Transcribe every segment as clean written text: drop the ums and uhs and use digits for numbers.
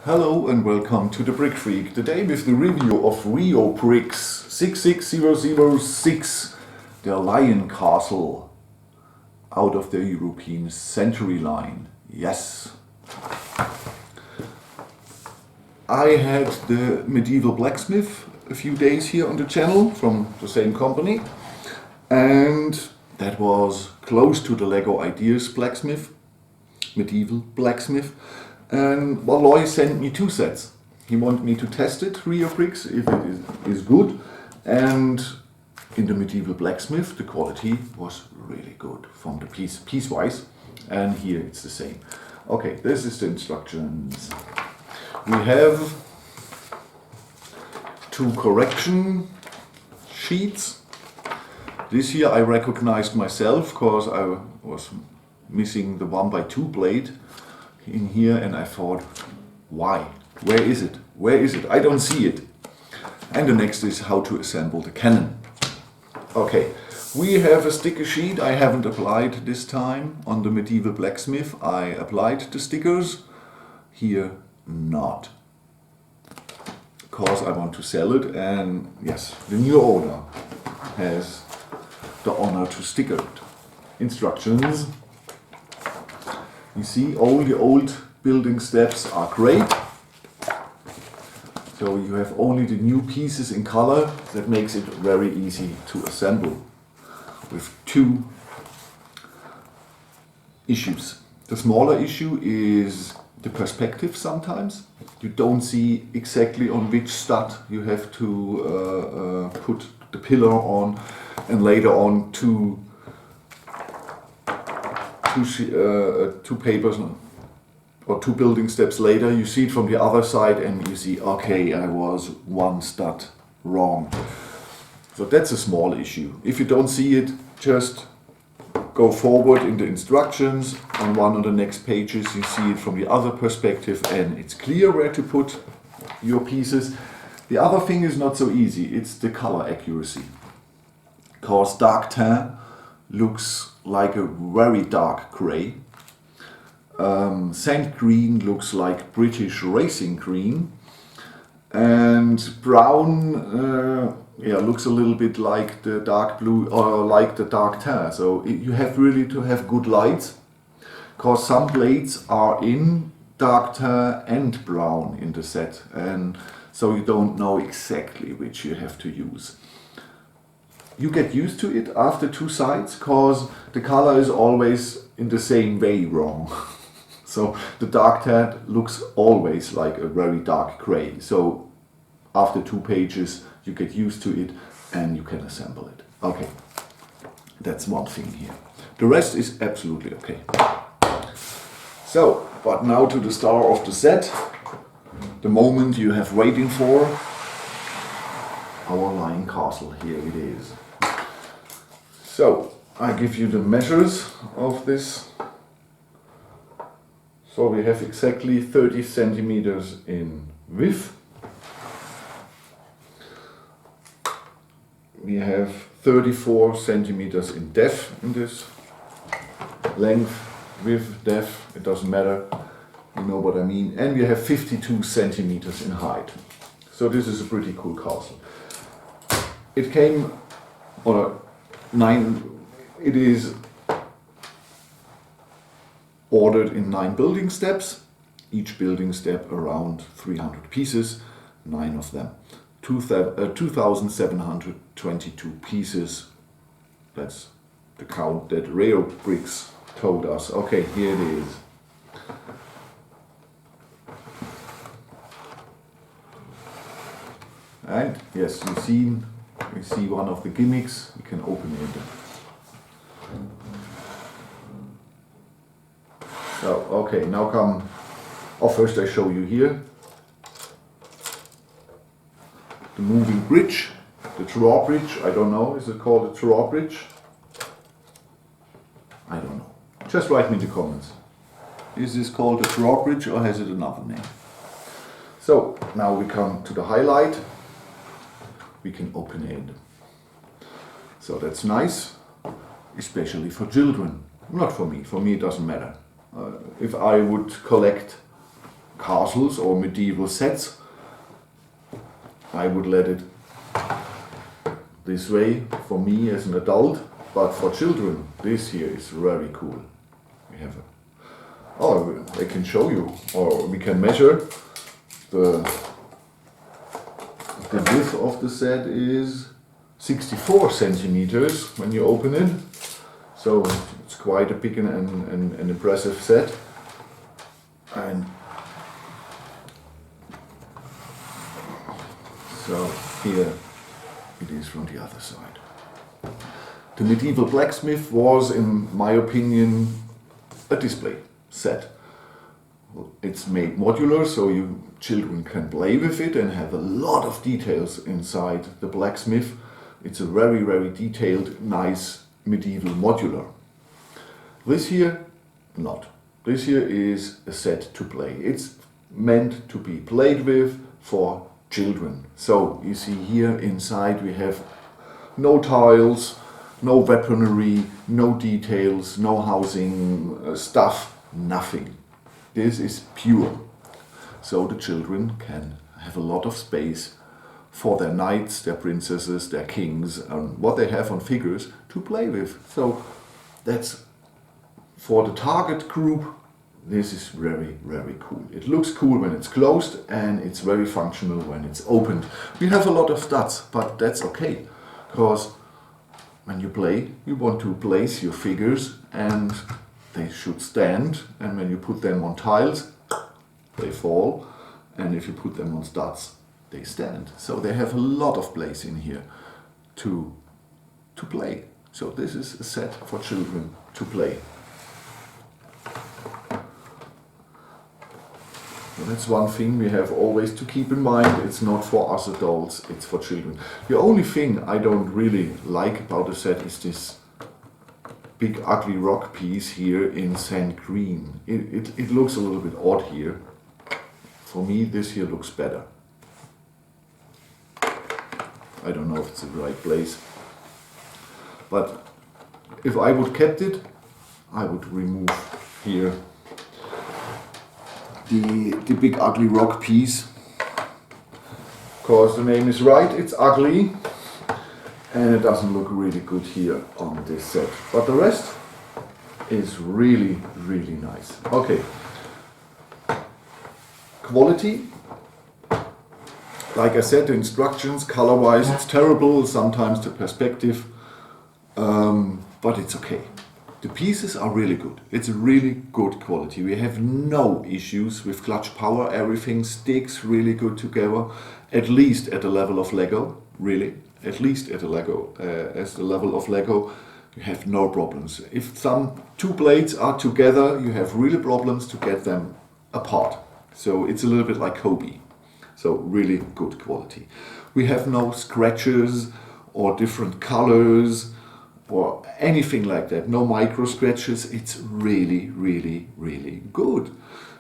Hello and welcome to the Brick Freak. Today with the review of Reobrix 66006, the Lion Castle out of the European Century line. Yes. I had the medieval Blacksmith a few days here on the channel from the same company, and that was close to the Lego Ideas Blacksmith, medieval Blacksmith. And well, Lei sent me two sets. He wanted me to test it, Reobrix, if it is good. And in the medieval Blacksmith, the quality was really good from the piece-wise. And here it's the same. Okay, this is the instructions. We have two correction sheets. This here I recognized myself because I was missing the 1x2 blade in here, and I thought, why? Where is it? Where is it? I don't see it. And the next is how to assemble the cannon. Okay, we have a sticker sheet I haven't applied this time. On the medieval Blacksmith I applied the stickers. Here not. Because I want to sell it, and yes, the new owner has the honor to sticker it. Instructions. You see, all the old building steps are great. So you have only the new pieces in color. That makes it very easy to assemble. With two issues. The smaller issue is the perspective sometimes. You don't see exactly on which stud you have to put the pillar on, and later on two papers or two building steps later you see it from the other side and you see, okay, I was one stud wrong. So that's a small issue. If you don't see it, just go forward in the instructions. On one of the next pages you see it from the other perspective and it's clear where to put your pieces. The other thing is not so easy, it's the color accuracy. Because dark tan looks like a very dark grey. Sand green looks like British racing green. And brown looks a little bit like the dark blue or like the dark tan. So you have really to have good lights, because some blades are in dark tan and brown in the set, and so you don't know exactly which you have to use. You get used to it after two sides, because the color is always in the same way wrong. So the dark tan looks always like a very dark gray. So after two pages you get used to it and you can assemble it. Okay, that's one thing here. The rest is absolutely okay. So, but now to the star of the set. The moment you have waiting for. Our Lion Castle, here it is. So, I give you the measures of this. So we have exactly 30 centimeters in width. We have 34 centimeters in depth in this. Length, width, depth, it doesn't matter. You know what I mean. And we have 52 centimeters in height. So this is a pretty cool castle. It came on it is ordered in 9 building steps, each building step around 300 pieces, 9 of them. 2,722 pieces, that's the count that Reobrix told us. Okay, here it is. And yes, you see one of the gimmicks, you can open it. So, okay, now come, first I show you here the moving bridge, the drawbridge. I don't know, is it called a drawbridge? I don't know. Just write me in the comments. Is this called a drawbridge or has it another name? So, now we come to the highlight. We can open it. So that's nice, especially for children. Not for me. For me it doesn't matter. If I would collect castles or medieval sets, I would let it this way for me as an adult, but for children, this here is very cool. We have I can show you, or we can measure the width of the set is 64 centimeters when you open it, so it's quite a big and impressive set. And so here it is from the other side. The medieval Blacksmith was, in my opinion, a display set. It's made modular, so you children can play with it and have a lot of details inside the Blacksmith. It's a very, very detailed, nice medieval modular. This here, not. This here is a set to play. It's meant to be played with for children. So you see here inside we have no tiles, no weaponry, no details, no housing stuff, nothing. This is pure. So the children can have a lot of space for their knights, their princesses, their kings, and what they have on figures to play with. So that's for the target group. This is very, very cool. It looks cool when it's closed and it's very functional when it's opened. We have a lot of studs, but that's okay, because when you play, you want to place your figures and they should stand, and when you put them on tiles, they fall, and if you put them on studs, they stand. So they have a lot of place in here to play. So this is a set for children to play. So that's one thing we have always to keep in mind. It's not for us adults, it's for children. The only thing I don't really like about the set is this big ugly rock piece here in sand green. It looks a little bit odd here. For me, this here looks better. I don't know if it's the right place. But if I would kept it, I would remove here the big ugly rock piece, because the name is right, it's ugly and it doesn't look really good here on this set, but the rest is really, really nice. Okay, quality, like I said, the instructions color wise it's terrible, sometimes the perspective, but it's okay. The pieces are really good. It's really good quality. We have no issues with clutch power. Everything sticks really good together, at least at the level of Lego, really. At least at the Lego, as the level of Lego, you have no problems. If two blades are together, you have really problems to get them apart. So it's a little bit like Kobe. So really good quality. We have no scratches or different colors or anything like that, no micro scratches. It's really, really, really good.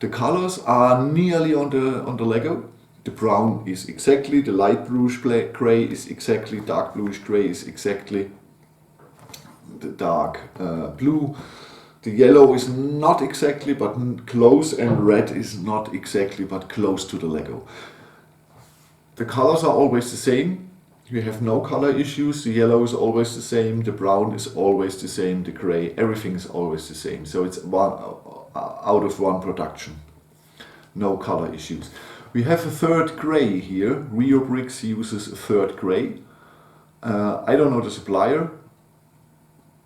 The colors are nearly on the Lego. The brown is exactly, the light bluish gray is exactly, dark bluish gray is exactly the dark blue. The yellow is not exactly, but close, and red is not exactly, but close to the Lego. The colors are always the same. You have no color issues. The yellow is always the same, the brown is always the same, the gray, everything is always the same. So it's one out of one production. No color issues. We have a third gray here. Reobrix uses a third gray. I don't know the supplier,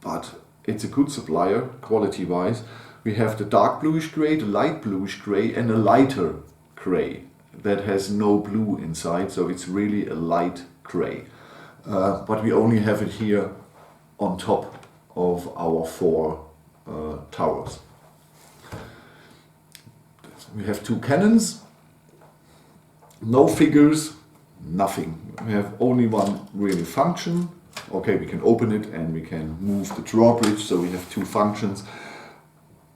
but it's a good supplier quality wise. We have the dark bluish gray, the light bluish gray, and a lighter gray that has no blue inside, so it's really a light gray, but we only have it here on top of our four towers. We have two cannons, no figures, nothing. We have only one really function. Okay, we can open it and we can move the drawbridge, so we have two functions,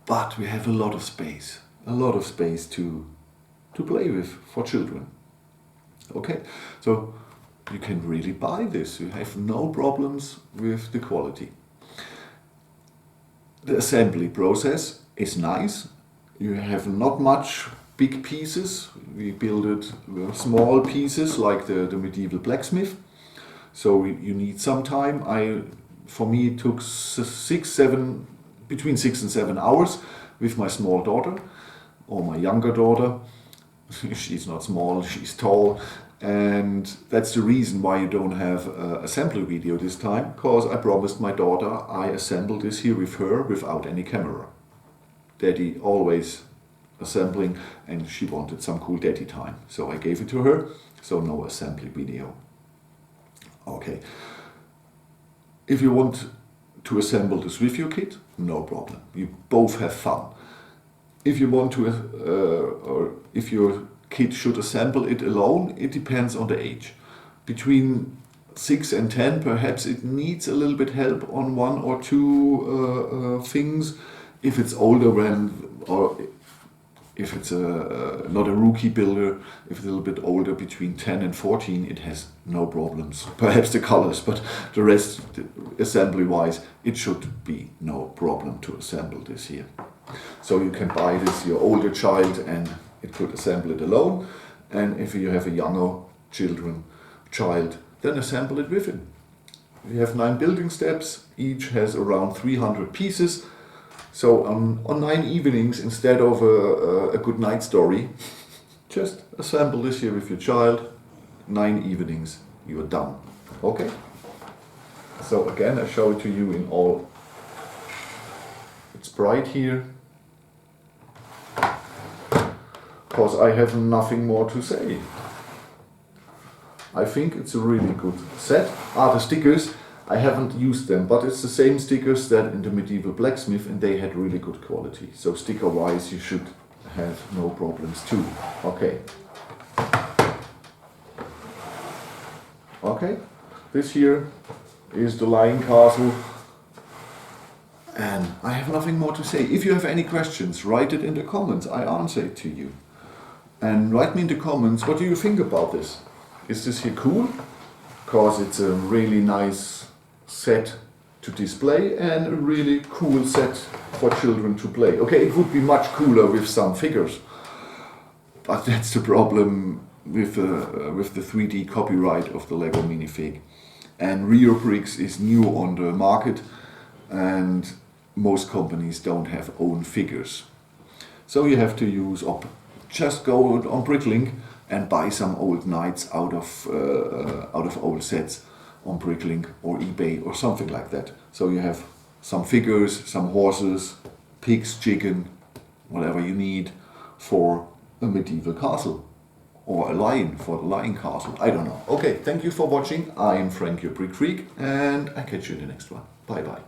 but we have a lot of space to play with for children. Okay, so you can really buy this. You have no problems with the quality. The assembly process is nice. You have not much big pieces. We built small pieces like the medieval blacksmith. So you need some time. For me it took between 6 and 7 hours with my small daughter or my younger daughter. She's not small, she's tall. And that's the reason why you don't have a assembly video this time, because I promised my daughter I assemble this here with her without any camera. Daddy always assembling, and she wanted some cool daddy time. So I gave it to her, so no assembly video. Okay. If you want to assemble this with your kid, no problem. You both have fun. If you want to, or if your kid should assemble it alone, it depends on the age. Between 6 and 10, perhaps it needs a little bit help on 1 or 2 things. If it's older, or if it's not a rookie builder, if it's a little bit older, between 10 and 14, it has no problems. Perhaps the colors, but the rest, assembly-wise, it should be no problem to assemble this here. So you can buy this, your older child, and it could assemble it alone. And if you have a younger child, then assemble it with him. We have 9 building steps, each has around 300 pieces. So on 9 evenings, instead of a good night story, just assemble this here with your child. 9 evenings, you're done. Okay? So again, I show it to you in all. It's bright here, because I have nothing more to say. I think it's a really good set. The stickers, I haven't used them, but it's the same stickers that in the medieval blacksmith, and they had really good quality. So sticker wise, you should have no problems too. Okay. Okay, this here is the Lion Castle, and I have nothing more to say. If you have any questions, write it in the comments. I answer it to you. And write me in the comments, what do you think about this? Is this here cool? Because it's a really nice set to display and a really cool set for children to play. Okay, it would be much cooler with some figures, but that's the problem with the 3D copyright of the Lego minifig. And Reobrix is new on the market, and most companies don't have own figures. So you have to use just go on Bricklink and buy some old knights out of old sets on Bricklink or eBay or something like that. So you have some figures, some horses, pigs, chicken, whatever you need for a medieval castle, or a lion for the lion castle. I don't know. Okay, thank you for watching. I am Frank, your Brick Freak, and I catch you in the next one. Bye bye.